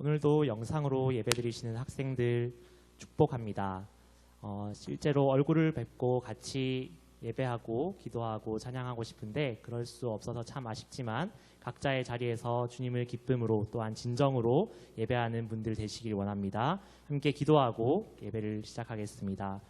오늘도 영상으로 예배드리시는 학생들 축복합니다. 실제로 얼굴을 뵙고 같이 예배하고 기도하고 찬양하고 싶은데 그럴 수 없어서 참 아쉽지만 각자의 자리에서 주님을 기쁨으로 또한 진정으로 예배하는 분들 되시길 원합니다. 함께 기도하고 예배를 시작하겠습니다.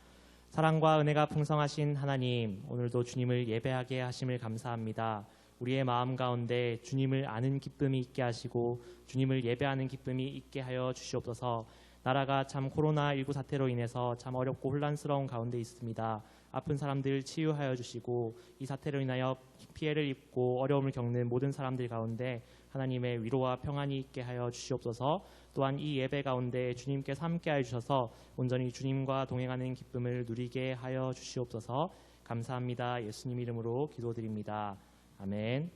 사랑과 은혜가 풍성하신 하나님, 오늘도 주님을 예배하게 하심을 감사합니다. 우리의 마음 가운데 주님을 아는 기쁨이 있게 하시고 주님을 예배하는 기쁨이 있게 하여 주시옵소서. 나라가 참 코로나19 사태로 인해서 참 어렵고 혼란스러운 가운데 있습니다. 아픈 사람들 치유하여 주시고 이 사태로 인하여 피해를 입고 어려움을 겪는 모든 사람들 가운데 하나님의 위로와 평안이 있게 하여 주시옵소서. 또한 이 예배 가운데 주님께서 함께하여 주셔서 온전히 주님과 동행하는 기쁨을 누리게 하여 주시옵소서. 감사합니다. 예수님 이름으로 기도드립니다. 아멘.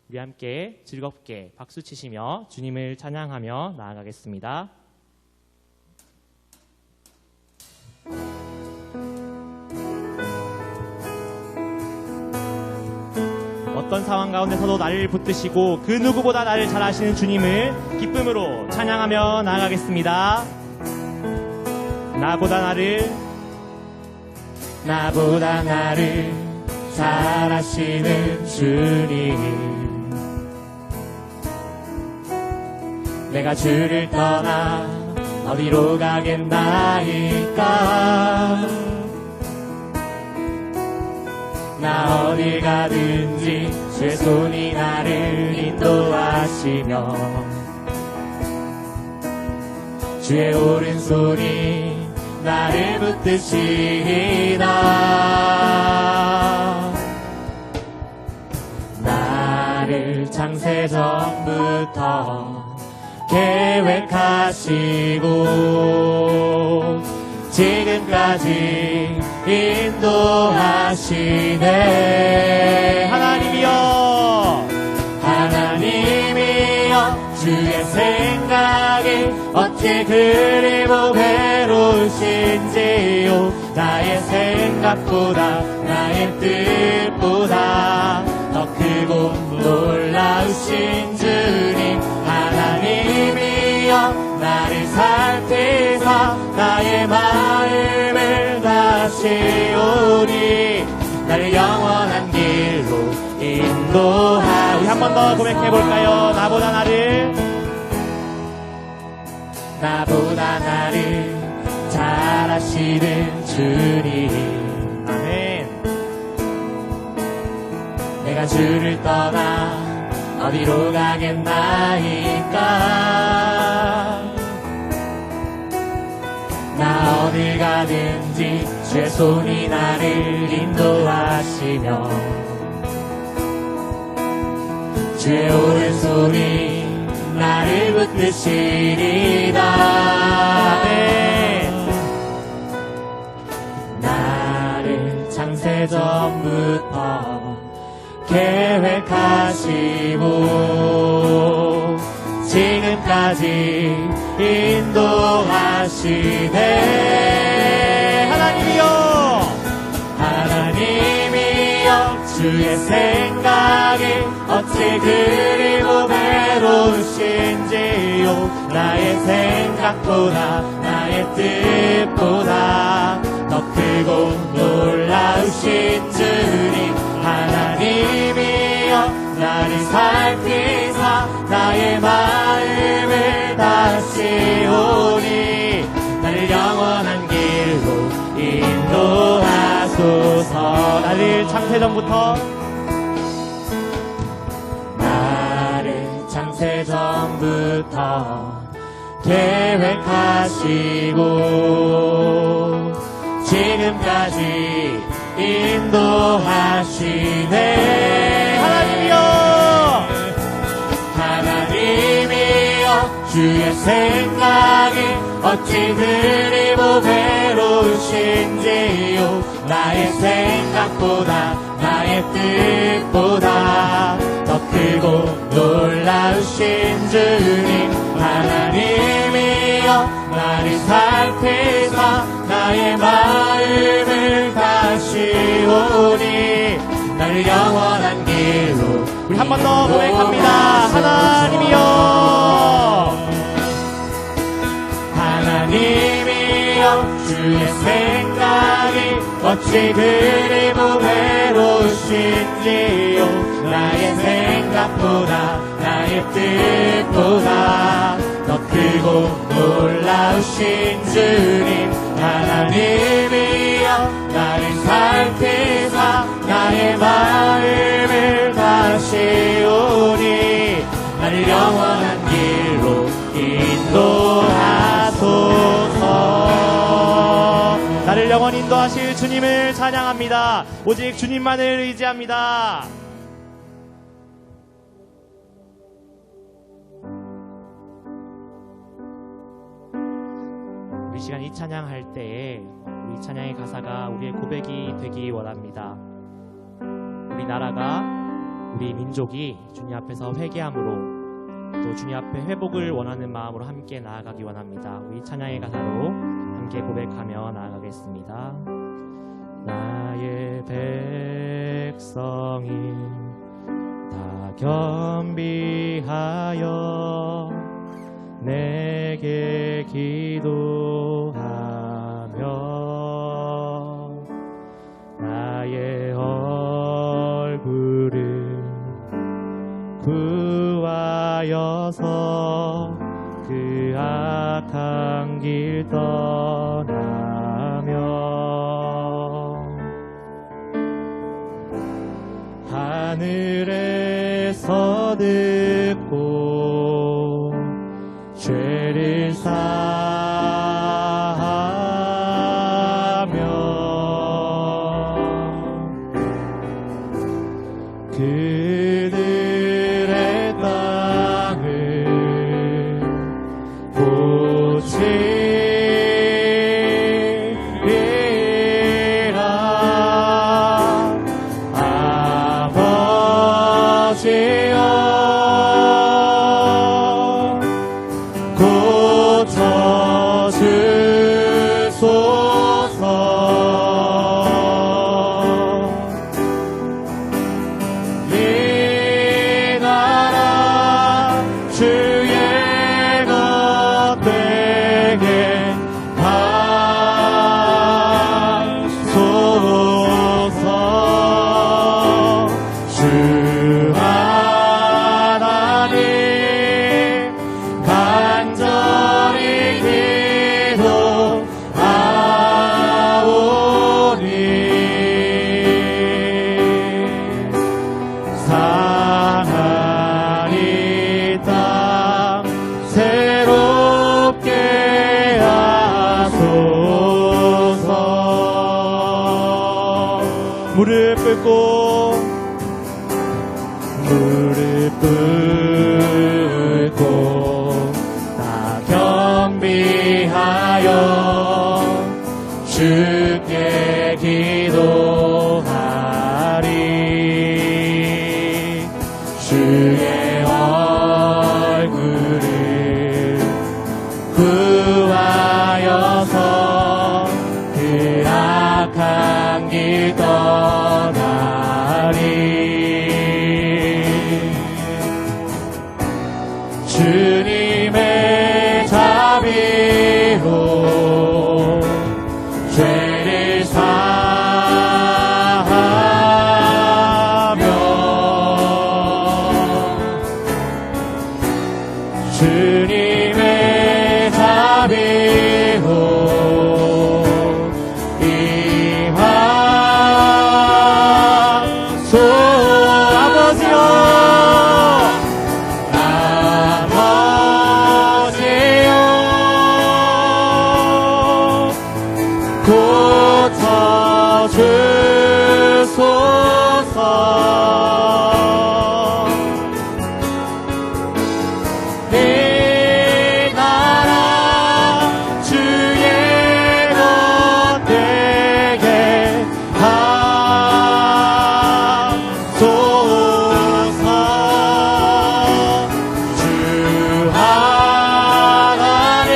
우리 함께 즐겁게 박수 치시며 주님을 찬양하며 나아가겠습니다. 어떤 상황 가운데서도 나를 붙드시고 그 누구보다 나를 잘 아시는 주님을 기쁨으로 찬양하며 나아가겠습니다. 나보다 나를 잘 아시는 주님, 내가 주를 떠나 어디로 가겠나이까. 나 어딜 가든지 주의 손이 나를 인도하시며 주의 오른손이 나를 붙드시나. 나를 창세전부터 계획하시고 지금까지 인도하시네. 하나님이여 주의 생각이 어찌 그리 보배로우신지요. 나의 생각보다 나의 뜻보다 더 크고 놀라우신 주님. 하나님이여 나를 살피사 나의 마음을 다시오니 나를 영원한 길로 인도하시오. 우리 한 번 더 고백해볼까요? 나보다 나를 잘 아시는 주님. 아멘. 내가 주를 떠나 어디로 가겠나이까. 나 어딜 가든지 주의 손이 나를 인도하시며 주의 오른손이 나를 붙드시리다. 네. 나를 창세전부터 계획하시고 지금까지 인도하시네. 하나님이여 주의 생각이 어찌 그리 보배로우신지요. 나의 생각보다 나의 뜻보다 더 크고 놀라우신 주님. 하나님이여 나를 살피사 나의 마음을 다시오니 나를 영원한 길로 인도하소서. 나를 창세전부터 계획하시고 지금까지 인도하시네. 하나님이여 주의 생각이 어찌 그리 보배로우신지요. 나의 생각보다 나의 뜻보다 더 크고 놀라우신 주님. 하나님이여 나를 살피사 나의 마음을 다시오니 나를 영원한 길로. 우리 한 번 더 고백합니다. 하나님이여 주의 생각이 어찌 그리 무배로우신지요. 나의 생각보다 나의 뜻보다 더 크고 놀라우신 주님 하나님이여 나를 살피사 나의 마음을 다시오니 나를 영원한 길로 인도하소서. 나를 영원히 인도하실 주님을 찬양합니다. 오직 주님만을 의지합니다. 우리 시간 이 찬양할 때에 우리 찬양의 가사가 우리의 고백이 되기 원합니다. 우리 나라가 우리 민족이 주님 앞에서 회개함으로 또 주님 앞에 회복을 원하는 마음으로 함께 나아가기 원합니다. 우리 찬양의 가사로 함께 고백하며 나아가겠습니다. 나의 백성이 다 겸비하여 내게 기도하며 나의 얼굴을 구하여서 그 악한 길 떠나며 하늘에서 듣고 죄를 사하며 그들의 땅을 고치리라. 아버지여 고쳐주소서. 이 나라 주의 것 되게 하소서. 주 하나님 간절히 기도하오니 상한 이 땅 새롭게 하소서. 무릎 꿇고 다 겸비하여 주께 기도하리. 주의 얼굴을 구하여서 그 악한 길 떠나리. 주님의 자비로 죄를 사하며 주님의 자비로 임하소. 고쳐주소서. 이 나라 주의 것 되게 하소서. 주 하나님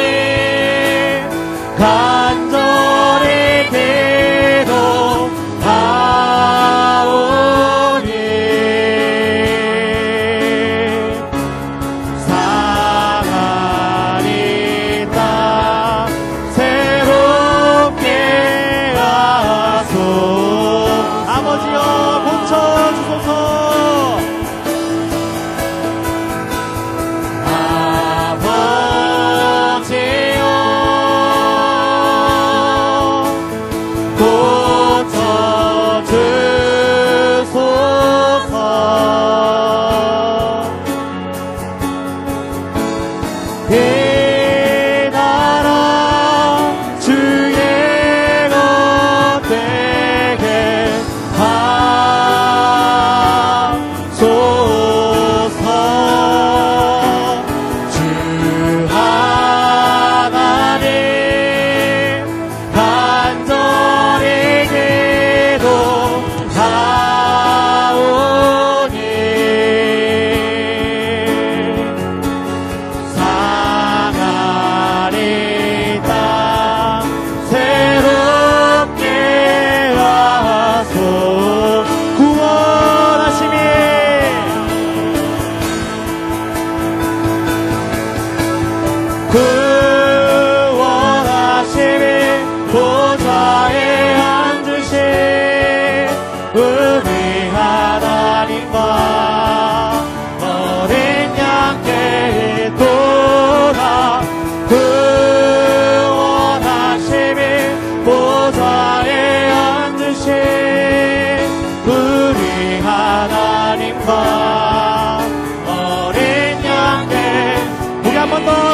간절히 기도하오니 외쳐 주소서.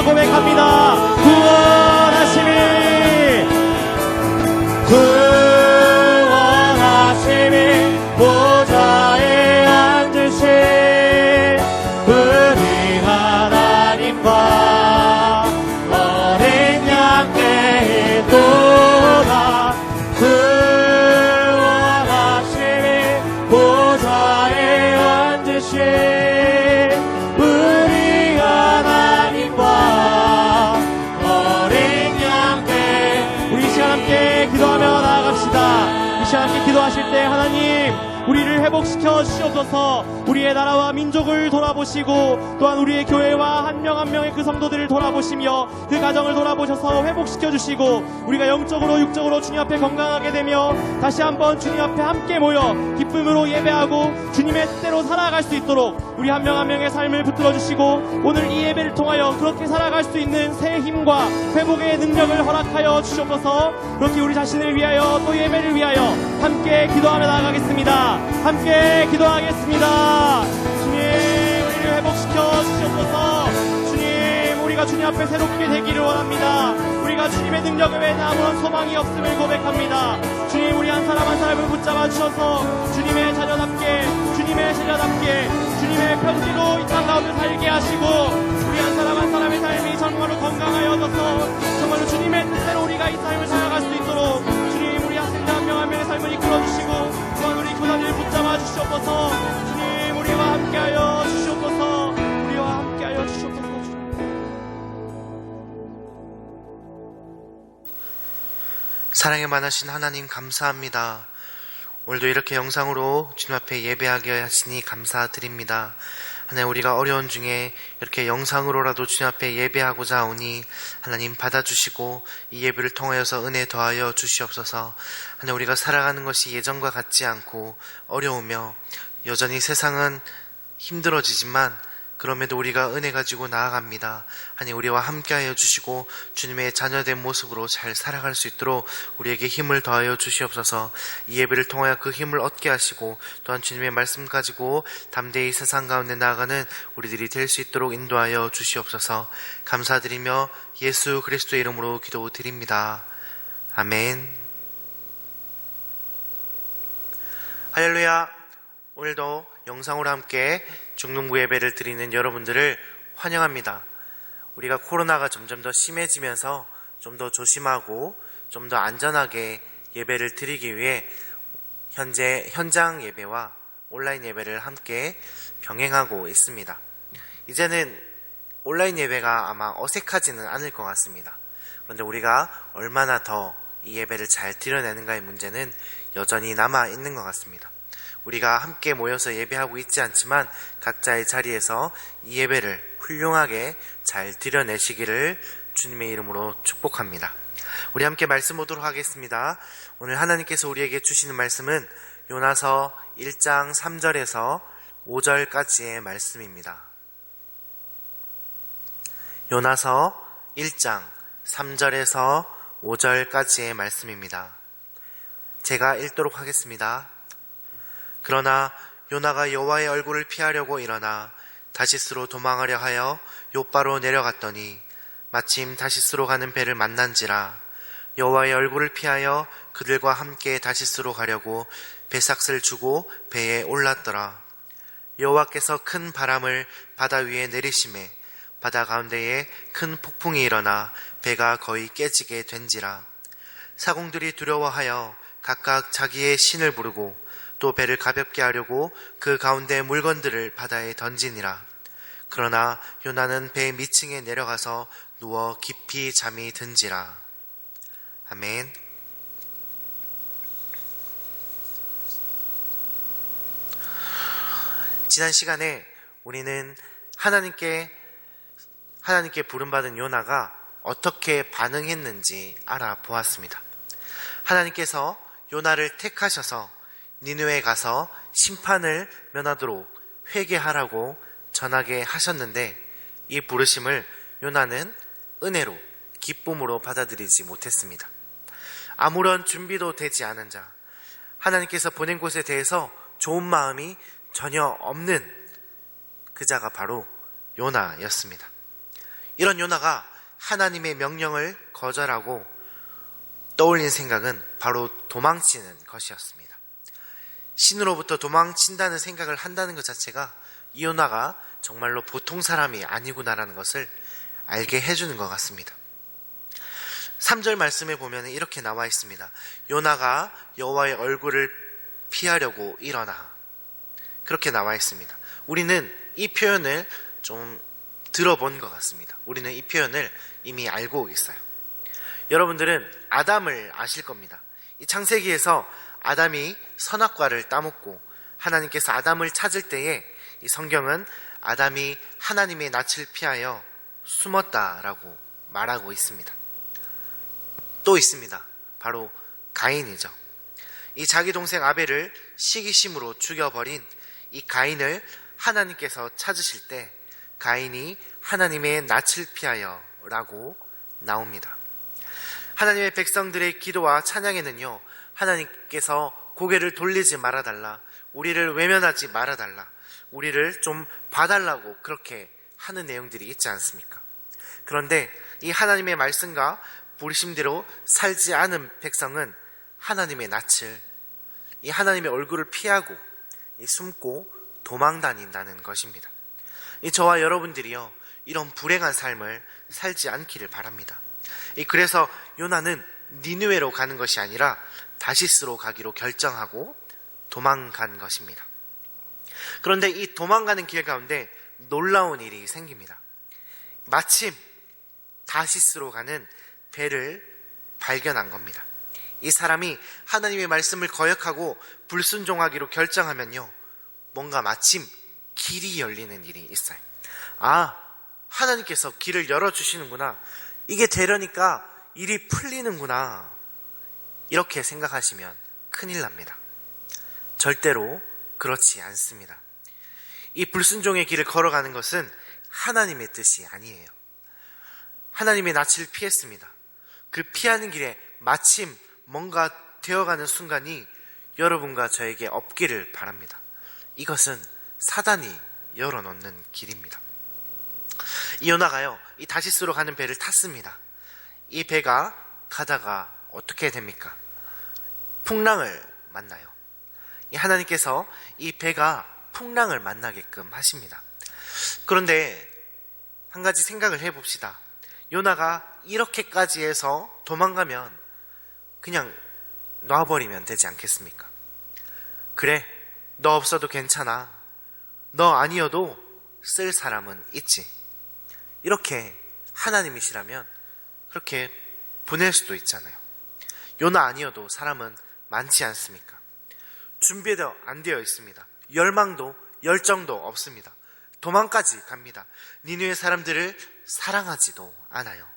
고백합니다. 구원하심이 보좌에 앉으신 우리 하나님과 어린 양께 도다. 구원하심이 보좌에 앉으신 우리 하나님과 어린 양께. 우리 이 시간 함께 기도하며 나아갑시다. 이 시간 함께 기도하실 때 하나님 우리를 회복시켜 주시옵소서. 우리의 나라와 민족을 돌아보시고 또한 우리의 교회와 한 명 한 명의 그 성도들을 돌아보시며 그 가정을 돌아보셔서 회복시켜 주시고 우리가 영적으로 육적으로 주님 앞에 건강하게 되며 다시 한번 주님 앞에 함께 모여 기쁨으로 예배하고 주님의 뜻대로 살아갈 수 있도록 우리 한 명 한 명의 삶을 붙들어 주시고 오늘 이 예배를 통하여 그렇게 살아갈 수 있는 새 힘과 회복의 능력을 허락하여 주시옵소서. 그렇게 우리 자신을 위하여 또 예배를 위하여 함께 기도하며 나아가겠습니다. 함께 기도하겠습니다. 주님 우리를 회복시켜 주시옵소서. 주님 우리가 주님 앞에 새롭게 되기를 원합니다. 우리가 주님의 능력 외에는 아무런 소망이 없음을 고백합니다. 주님 우리 한 사람 한 사람을 붙잡아 주셔서 주님의 자녀답게 주님의 제자답게 주님의 편지로 이 땅 가운데 살게 하시고 우리 한 사람 한 사람의 삶이 정말로 건강하여져서 정말로 주님의 뜻대로 우리가 이 삶을 살아갈 수 있도록 주님 우리 학생들 한 명 한 명의 삶을 이끌어주시고 또한 우리 교사들을 붙잡아 주시옵소서. 주님 우리와 함께하여 주시옵소서. 우리와 함께하여 주시옵소서. 사랑에 많으신 하나님 감사합니다. 오늘도 이렇게 영상으로 주님 앞에 예배하게 하시니 감사드립니다. 하나님 우리가 어려운 중에 이렇게 영상으로라도 주님 앞에 예배하고자 하오니 하나님 받아주시고 이 예배를 통하여서 은혜 더하여 주시옵소서. 하나님 우리가 살아가는 것이 예전과 같지 않고 어려우며 여전히 세상은 힘들어지지만 그럼에도 우리가 은혜 가지고 나아갑니다. 하나님 우리와 함께하여 주시고 주님의 자녀된 모습으로 잘 살아갈 수 있도록 우리에게 힘을 더하여 주시옵소서. 이 예배를 통하여 그 힘을 얻게 하시고 또한 주님의 말씀 가지고 담대히 세상 가운데 나아가는 우리들이 될 수 있도록 인도하여 주시옵소서. 감사드리며 예수 그리스도의 이름으로 기도드립니다. 아멘. 할렐루야. 오늘도 영상으로 함께 중등부 예배를 드리는 여러분들을 환영합니다. 우리가 코로나가 점점 더 심해지면서 좀 더 조심하고 좀 더 안전하게 예배를 드리기 위해 현재 현장 예배와 온라인 예배를 함께 병행하고 있습니다. 이제는 온라인 예배가 아마 어색하지는 않을 것 같습니다. 그런데 우리가 얼마나 더 이 예배를 잘 드려내는가의 문제는 여전히 남아 있는 것 같습니다. 우리가 함께 모여서 예배하고 있지 않지만 각자의 자리에서 이 예배를 훌륭하게 잘 드려내시기를 주님의 이름으로 축복합니다. 우리 함께 말씀 보도록 하겠습니다. 오늘 하나님께서 우리에게 주시는 말씀은 요나서 1장 3절에서 5절까지의 말씀입니다. 요나서 1장 3절에서 5절까지의 말씀입니다. 제가 읽도록 하겠습니다. 그러나 요나가 여호와의 얼굴을 피하려고 일어나 다시스로 도망하려 하여 욥바로 내려갔더니 마침 다시스로 가는 배를 만난지라. 여호와의 얼굴을 피하여 그들과 함께 다시스로 가려고 배삭을 주고 배에 올랐더라. 여호와께서 큰 바람을 바다 위에 내리심에 바다 가운데에 큰 폭풍이 일어나 배가 거의 깨지게 된지라. 사공들이 두려워하여 각각 자기의 신을 부르고 또 배를 가볍게 하려고 그 가운데 물건들을 바다에 던지니라. 그러나 요나는 배 밑층에 내려가서 누워 깊이 잠이 든지라. 아멘. 지난 시간에 우리는 하나님께 부름받은 요나가 어떻게 반응했는지 알아보았습니다. 하나님께서 요나를 택하셔서 니느웨에 가서 심판을 면하도록 회개하라고 전하게 하셨는데 이 부르심을 요나는 은혜로 기쁨으로 받아들이지 못했습니다. 아무런 준비도 되지 않은 자, 하나님께서 보낸 곳에 대해서 좋은 마음이 전혀 없는 그 자가 바로 요나였습니다. 이런 요나가 하나님의 명령을 거절하고 떠올린 생각은 바로 도망치는 것이었습니다. 신으로부터 도망친다는 생각을 한다는 것 자체가 이 요나가 정말로 보통 사람이 아니구나라는 것을 알게 해주는 것 같습니다. 3절 말씀에 보면 이렇게 나와 있습니다. 요나가 여호와의 얼굴을 피하려고 일어나. 그렇게 나와 있습니다. 우리는 이 표현을 좀 들어본 것 같습니다. 우리는 이 표현을 이미 알고 있어요. 여러분들은 아담을 아실 겁니다. 이 창세기에서 아담이 선악과를 따먹고 하나님께서 아담을 찾을 때에 이 성경은 아담이 하나님의 낯을 피하여 숨었다라고 말하고 있습니다. 또 있습니다. 바로 가인이죠. 이 자기 동생 아벨을 시기심으로 죽여버린 이 가인을 하나님께서 찾으실 때 가인이 하나님의 낯을 피하여 라고 나옵니다. 하나님의 백성들의 기도와 찬양에는요, 하나님께서 고개를 돌리지 말아달라, 우리를 외면하지 말아달라, 우리를 좀 봐달라고 그렇게 하는 내용들이 있지 않습니까? 그런데 이 하나님의 말씀과 부르심대로 살지 않은 백성은 하나님의 낯을, 이 하나님의 얼굴을 피하고 숨고 도망 다닌다는 것입니다. 저와 여러분들이요, 이런 불행한 삶을 살지 않기를 바랍니다. 그래서 요나는 니느웨로 가는 것이 아니라 다시스로 가기로 결정하고 도망간 것입니다. 그런데 이 도망가는 길 가운데 놀라운 일이 생깁니다. 마침 다시스로 가는 배를 발견한 겁니다. 이 사람이 하나님의 말씀을 거역하고 불순종하기로 결정하면요, 뭔가 마침 길이 열리는 일이 있어요. 아, 하나님께서 길을 열어주시는구나, 이게 되려니까 일이 풀리는구나, 이렇게 생각하시면 큰일 납니다. 절대로 그렇지 않습니다. 이 불순종의 길을 걸어가는 것은 하나님의 뜻이 아니에요. 하나님의 낯을 피했습니다. 그 피하는 길에 마침 뭔가 되어가는 순간이 여러분과 저에게 없기를 바랍니다. 이것은 사단이 열어놓는 길입니다. 이 요나가요, 이 다시스로 가는 배를 탔습니다. 이 배가 가다가 어떻게 됩니까? 풍랑을 만나요. 이 하나님께서 이 배가 풍랑을 만나게끔 하십니다. 그런데 한 가지 생각을 해봅시다. 요나가 이렇게까지 해서 도망가면 그냥 놔버리면 되지 않겠습니까? 그래, 너 없어도 괜찮아, 너 아니어도 쓸 사람은 있지, 이렇게 하나님이시라면 그렇게 보낼 수도 있잖아요. 요나 아니어도 사람은 많지 않습니까? 준비도 안 되어 있습니다. 열망도 열정도 없습니다. 도망까지 갑니다. 니느웨 사람들을 사랑하지도 않아요.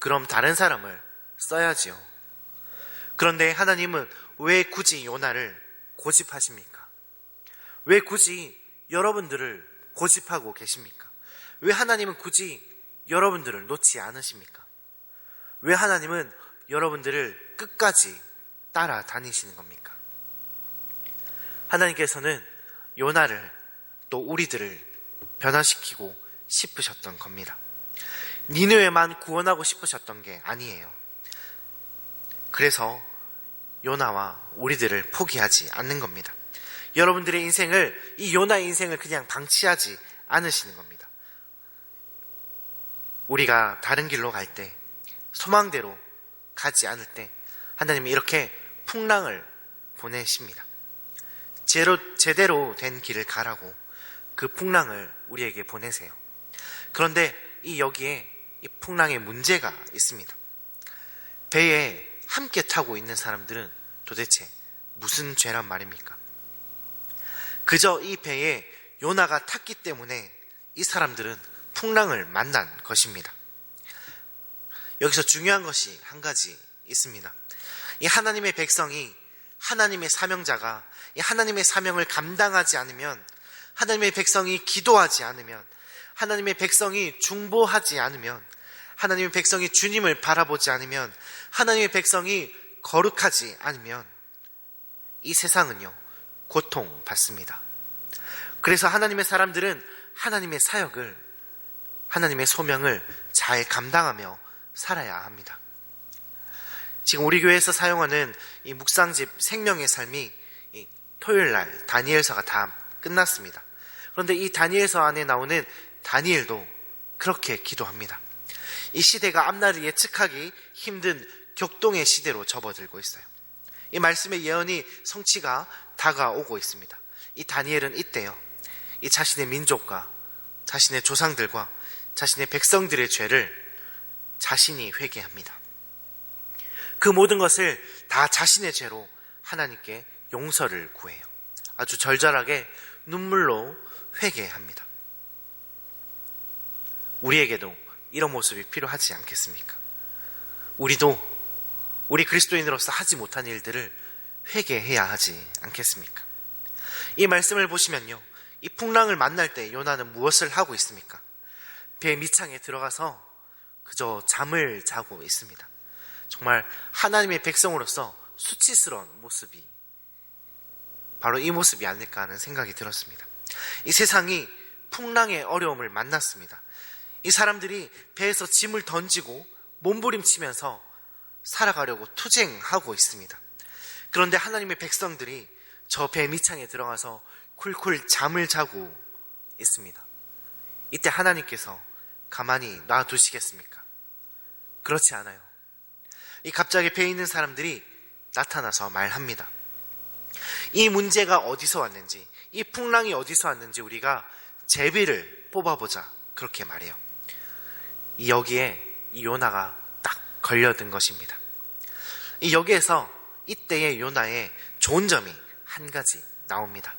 그럼 다른 사람을 써야지요. 그런데 하나님은 왜 굳이 요나를 고집하십니까? 왜 굳이 여러분들을 고집하고 계십니까? 왜 하나님은 굳이 여러분들을 놓지 않으십니까? 왜 하나님은 여러분들을 끝까지 따라다니시는 겁니까? 하나님께서는 요나를 또 우리들을 변화시키고 싶으셨던 겁니다. 니느웨만 구원하고 싶으셨던 게 아니에요. 그래서 요나와 우리들을 포기하지 않는 겁니다. 여러분들의 인생을, 이 요나의 인생을 그냥 방치하지 않으시는 겁니다. 우리가 다른 길로 갈 때, 소망대로 가지 않을 때 하나님이 이렇게 풍랑을 보내십니다. 제대로 된 길을 가라고 그 풍랑을 우리에게 보내세요. 그런데 여기에 이 풍랑에 문제가 있습니다. 배에 함께 타고 있는 사람들은 도대체 무슨 죄란 말입니까? 그저 이 배에 요나가 탔기 때문에 이 사람들은 풍랑을 만난 것입니다. 여기서 중요한 것이 한 가지 있습니다. 이 하나님의 백성이, 하나님의 사명자가 이 하나님의 사명을 감당하지 않으면, 하나님의 백성이 기도하지 않으면, 하나님의 백성이 중보하지 않으면, 하나님의 백성이 주님을 바라보지 않으면, 하나님의 백성이 거룩하지 않으면 이 세상은요 고통받습니다. 그래서 하나님의 사람들은 하나님의 사역을, 하나님의 소명을 잘 감당하며 살아야 합니다. 지금 우리 교회에서 사용하는 이 묵상집 생명의 삶이 토요일날 다니엘서가 다 끝났습니다. 그런데 이 다니엘서 안에 나오는 다니엘도 그렇게 기도합니다. 이 시대가 앞날을 예측하기 힘든 격동의 시대로 접어들고 있어요. 이 말씀의 예언이 성취가 다가오고 있습니다. 이 다니엘은 이때요, 이 자신의 민족과 자신의 조상들과 자신의 백성들의 죄를 자신이 회개합니다. 그 모든 것을 다 자신의 죄로 하나님께 용서를 구해요. 아주 절절하게 눈물로 회개합니다. 우리에게도 이런 모습이 필요하지 않겠습니까? 우리도 우리 그리스도인으로서 하지 못한 일들을 회개해야 하지 않겠습니까? 이 말씀을 보시면요, 이 풍랑을 만날 때 요나는 무엇을 하고 있습니까? 배 밑창에 들어가서 그저 잠을 자고 있습니다. 정말 하나님의 백성으로서 수치스러운 모습이 바로 이 모습이 아닐까 하는 생각이 들었습니다. 이 세상이 풍랑의 어려움을 만났습니다. 이 사람들이 배에서 짐을 던지고 몸부림치면서 살아가려고 투쟁하고 있습니다. 그런데 하나님의 백성들이 저 배 밑창에 들어가서 쿨쿨 잠을 자고 있습니다. 이때 하나님께서 가만히 놔두시겠습니까? 그렇지 않아요. 이 갑자기 배에 있는 사람들이 나타나서 말합니다. 이 문제가 어디서 왔는지, 이 풍랑이 어디서 왔는지 우리가 제비를 뽑아보자, 그렇게 말해요. 여기에 이 요나가 딱 걸려든 것입니다. 여기에서 이때의 요나의 좋은 점이 한 가지 나옵니다.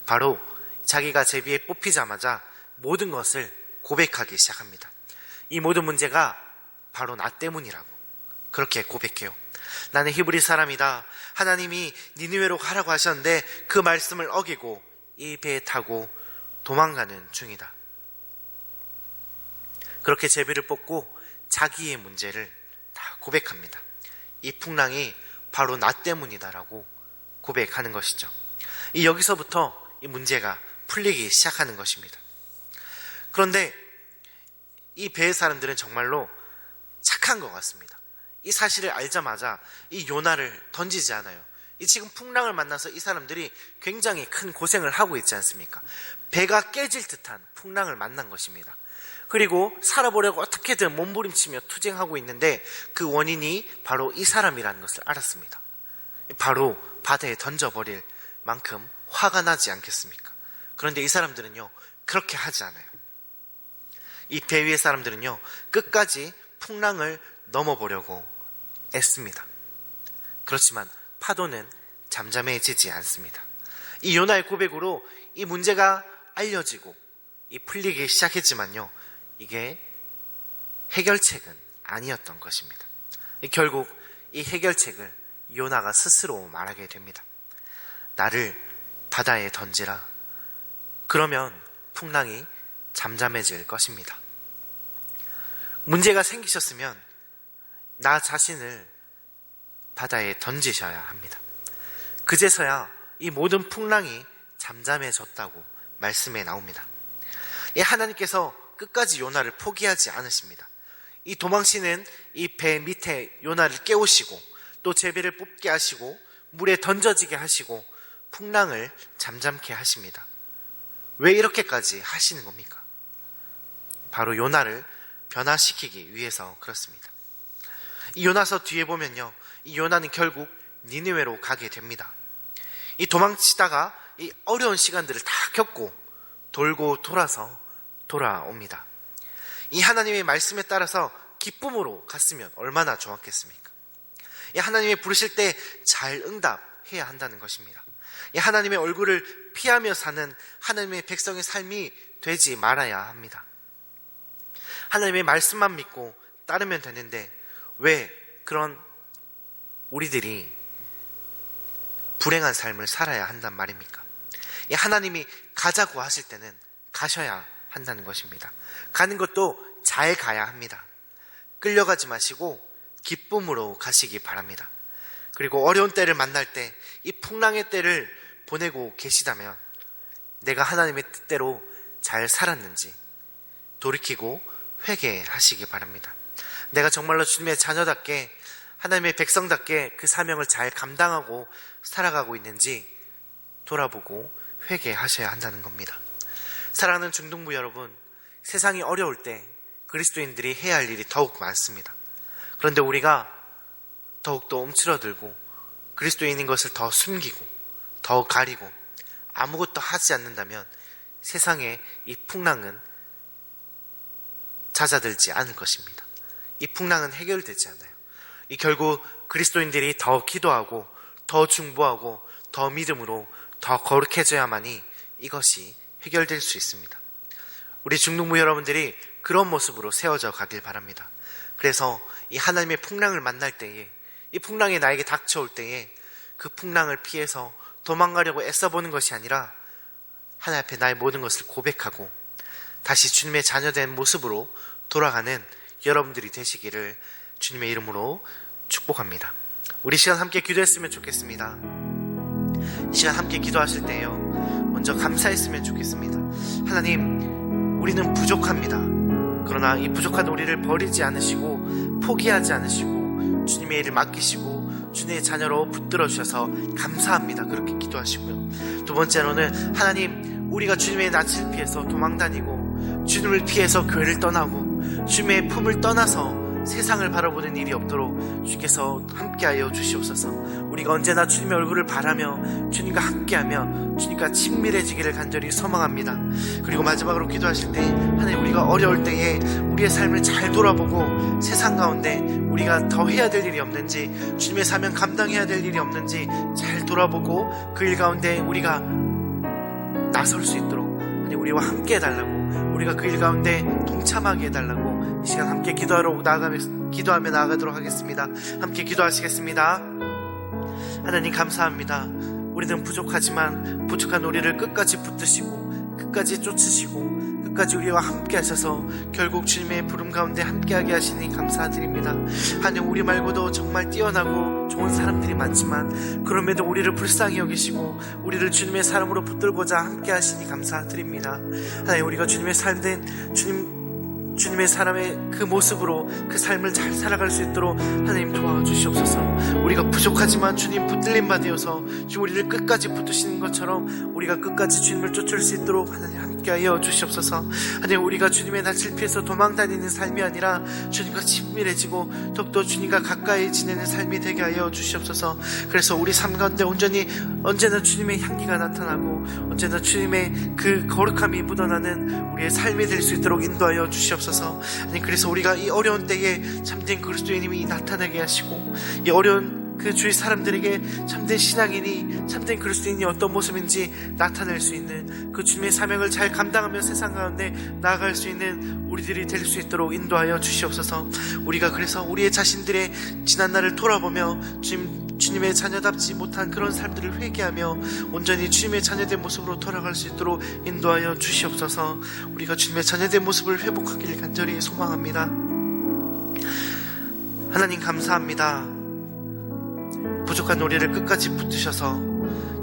바로 자기가 제비에 뽑히자마자 모든 것을 고백하기 시작합니다. 이 모든 문제가 바로 나 때문이라고 그렇게 고백해요. 나는 히브리 사람이다. 하나님이 니느웨로 가라고 하셨는데 그 말씀을 어기고 이 배에 타고 도망가는 중이다. 그렇게 제비를 뽑고 자기의 문제를 다 고백합니다. 이 풍랑이 바로 나 때문이다라고 고백하는 것이죠. 여기서부터 이 문제가 풀리기 시작하는 것입니다. 그런데 이 배의 사람들은 정말로 착한 것 같습니다. 이 사실을 알자마자 이 요나를 던지지 않아요. 이 지금 풍랑을 만나서 이 사람들이 굉장히 큰 고생을 하고 있지 않습니까? 배가 깨질 듯한 풍랑을 만난 것입니다. 그리고 살아보려고 어떻게든 몸부림치며 투쟁하고 있는데 그 원인이 바로 이 사람이라는 것을 알았습니다. 바로 바다에 던져버릴 만큼 화가 나지 않겠습니까? 그런데 이 사람들은요, 그렇게 하지 않아요. 이 배 위의 사람들은요, 끝까지 풍랑을 넘어보려고 애씁니다. 그렇지만 파도는 잠잠해지지 않습니다. 이 요나의 고백으로 이 문제가 알려지고 이 풀리기 시작했지만요, 이게 해결책은 아니었던 것입니다. 결국 이 해결책을 요나가 스스로 말하게 됩니다. 나를 바다에 던지라. 그러면 풍랑이 잠잠해질 것입니다. 문제가 생기셨으면 나 자신을 바다에 던지셔야 합니다. 그제서야 이 모든 풍랑이 잠잠해졌다고 말씀에 나옵니다. 하나님께서 끝까지 요나를 포기하지 않으십니다. 이 도망치는 이 배 밑에 요나를 깨우시고 또 제비를 뽑게 하시고 물에 던져지게 하시고 풍랑을 잠잠케 하십니다. 왜 이렇게까지 하시는 겁니까? 바로 요나를 변화시키기 위해서 그렇습니다. 이 요나서 뒤에 보면요, 이 요나는 결국 니느웨로 가게 됩니다. 이 도망치다가 이 어려운 시간들을 다 겪고 돌고 돌아서 돌아옵니다. 이 하나님의 말씀에 따라서 기쁨으로 갔으면 얼마나 좋았겠습니까? 이 하나님이 부르실 때 잘 응답해야 한다는 것입니다. 이 하나님의 얼굴을 피하며 사는 하나님의 백성의 삶이 되지 말아야 합니다. 하나님의 말씀만 믿고 따르면 되는데 왜 그런 우리들이 불행한 삶을 살아야 한단 말입니까? 이 하나님이 가자고 하실 때는 가셔야 한다는 것입니다. 가는 것도 잘 가야 합니다. 끌려가지 마시고 기쁨으로 가시기 바랍니다. 그리고 어려운 때를 만날 때 이 풍랑의 때를 보내고 계시다면 내가 하나님의 뜻대로 잘 살았는지 돌이키고 회개하시기 바랍니다. 내가 정말로 주님의 자녀답게 하나님의 백성답게 그 사명을 잘 감당하고 살아가고 있는지 돌아보고 회개하셔야 한다는 겁니다. 사랑하는 중동부 여러분, 세상이 어려울 때 그리스도인들이 해야 할 일이 더욱 많습니다. 그런데 우리가 더욱더 움츠러들고 그리스도인인 것을 더 숨기고 더 가리고 아무것도 하지 않는다면 세상의 이 풍랑은 잦아들지 않을 것입니다. 이 풍랑은 해결되지 않아요. 이 결국 그리스도인들이 더 기도하고 더 중보하고 더 믿음으로 더 거룩해져야만이 이것이 해결될 수 있습니다. 우리 중동부 여러분들이 그런 모습으로 세워져 가길 바랍니다. 그래서 이 하나님의 풍랑을 만날 때에, 이 풍랑이 나에게 닥쳐올 때에 그 풍랑을 피해서 도망가려고 애써보는 것이 아니라 하나님 앞에 나의 모든 것을 고백하고 다시 주님의 자녀된 모습으로 돌아가는 여러분들이 되시기를 주님의 이름으로 축복합니다. 우리 시간 함께 기도했으면 좋겠습니다. 이 시간 함께 기도하실 때요, 먼저 감사했으면 좋겠습니다. 하나님, 우리는 부족합니다. 그러나 이 부족한 우리를 버리지 않으시고 포기하지 않으시고 주님의 일을 맡기시고 주님의 자녀로 붙들어 주셔서 감사합니다. 그렇게 기도하시고요. 두 번째로는 하나님, 우리가 주님의 낯을 피해서 도망다니고 주님을 피해서 교회를 떠나고 주님의 품을 떠나서 세상을 바라보는 일이 없도록 주께서 함께하여 주시옵소서. 우리가 언제나 주님의 얼굴을 바라며 주님과 함께하며 주님과 친밀해지기를 간절히 소망합니다. 그리고 마지막으로 기도하실 때 하나님, 우리가 어려울 때에 우리의 삶을 잘 돌아보고 세상 가운데 우리가 더 해야 될 일이 없는지, 주님의 사명 감당해야 될 일이 없는지 잘 돌아보고 그 일 가운데 우리가 나설 수 있도록 하나님, 우리와 함께 해달라고, 우리가 그 일 가운데 동참하게 해달라고 이 시간 함께 기도하며 나아가도록 하겠습니다. 함께 기도하시겠습니다. 하나님, 감사합니다. 우리는 부족하지만 부족한 우리를 끝까지 붙드시고 끝까지 쫓으시고 끝까지 우리와 함께 하셔서 결국 주님의 부름 가운데 함께하게 하시니 감사드립니다. 하나님, 우리 말고도 정말 뛰어나고 좋은 사람들이 많지만 그럼에도 우리를 불쌍히 여기시고 우리를 주님의 사람으로 붙들고자 함께 하시니 감사드립니다. 하나님, 우리가 주님의 삶된 주님의 사람의 그 모습으로 그 삶을 잘 살아갈 수 있도록 하나님 도와주시옵소서. 우리가 부족하지만 주님 붙들림 받으셔서 주님 우리를 끝까지 붙드시는 것처럼 우리가 끝까지 주님을 쫓을 수 있도록 하나님 함께하여 주시옵소서. 하나님, 우리가 주님의 낯을 피해서 도망다니는 삶이 아니라 주님과 친밀해지고 더욱더 주님과 가까이 지내는 삶이 되게 하여 주시옵소서. 그래서 우리 삶 가운데 언제나 주님의 향기가 나타나고 언제나 주님의 그 거룩함이 묻어나는 우리의 삶이 될 수 있도록 인도하여 주시옵소서. 아니, 그래서 우리가 이 어려운 때에 참된 그리스도인님이 나타나게 하시고 이 어려운 그 주위 사람들에게 참된 신앙인이, 참된 그리스도인이 어떤 모습인지 나타낼 수 있는 그 주님의 사명을 잘 감당하며 세상 가운데 나아갈 수 있는 우리들이 될 수 있도록 인도하여 주시옵소서. 우리가 그래서 우리의 자신들의 지난 날을 돌아보며 주님 주님의 자녀답지 못한 그런 삶들을 회개하며 온전히 주님의 자녀된 모습으로 돌아갈 수 있도록 인도하여 주시옵소서. 우리가 주님의 자녀된 모습을 회복하길 간절히 소망합니다. 하나님 감사합니다. 부족한 우리를 끝까지 붙드셔서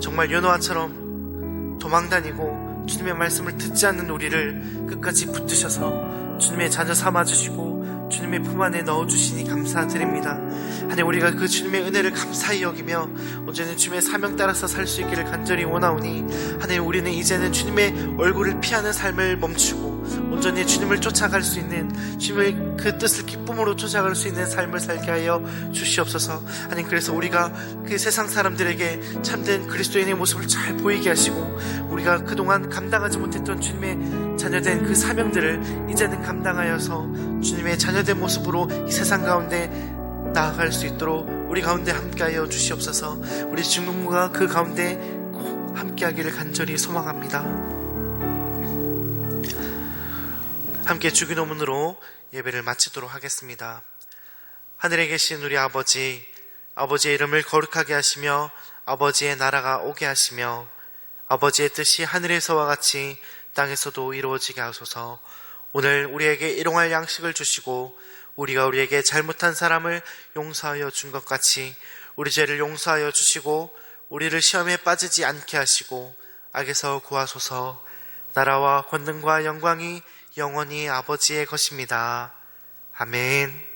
정말 요노아처럼 도망다니고 주님의 말씀을 듣지 않는 우리를 끝까지 붙드셔서 주님의 자녀 삼아주시고 주님의 품 안에 넣어주시니 감사드립니다. 하나님, 우리가 그 주님의 은혜를 감사히 여기며 온전히 주님의 사명 따라서 살 수 있기를 간절히 원하오니 하나님, 우리는 이제는 주님의 얼굴을 피하는 삶을 멈추고 온전히 주님을 쫓아갈 수 있는, 주님의 그 뜻을 기쁨으로 쫓아갈 수 있는 삶을 살게 하여 주시옵소서. 하나님, 그래서 우리가 그 세상 사람들에게 참된 그리스도인의 모습을 잘 보이게 하시고 우리가 그동안 감당하지 못했던 주님의 자녀된 그 사명들을 이제는 감당하여서 주님의 자녀된 모습으로 이 세상 가운데 나아갈 수 있도록 우리 가운데 함께하여 주시옵소서. 우리 중동부가 그 가운데 꼭 함께하기를 간절히 소망합니다. 함께 주기도문으로 예배를 마치도록 하겠습니다. 하늘에 계신 우리 아버지, 아버지의 이름을 거룩하게 하시며 아버지의 나라가 오게 하시며 아버지의 뜻이 하늘에서와 같이 땅에서도 이루어지게 하소서. 오늘 우리에게 일용할 양식을 주시고 우리가 우리에게 잘못한 사람을 용서하여 준 것 같이 우리 죄를 용서하여 주시고 우리를 시험에 빠지지 않게 하시고 악에서 구하소서. 나라와 권능과 영광이 영원히 아버지의 것입니다. 아멘.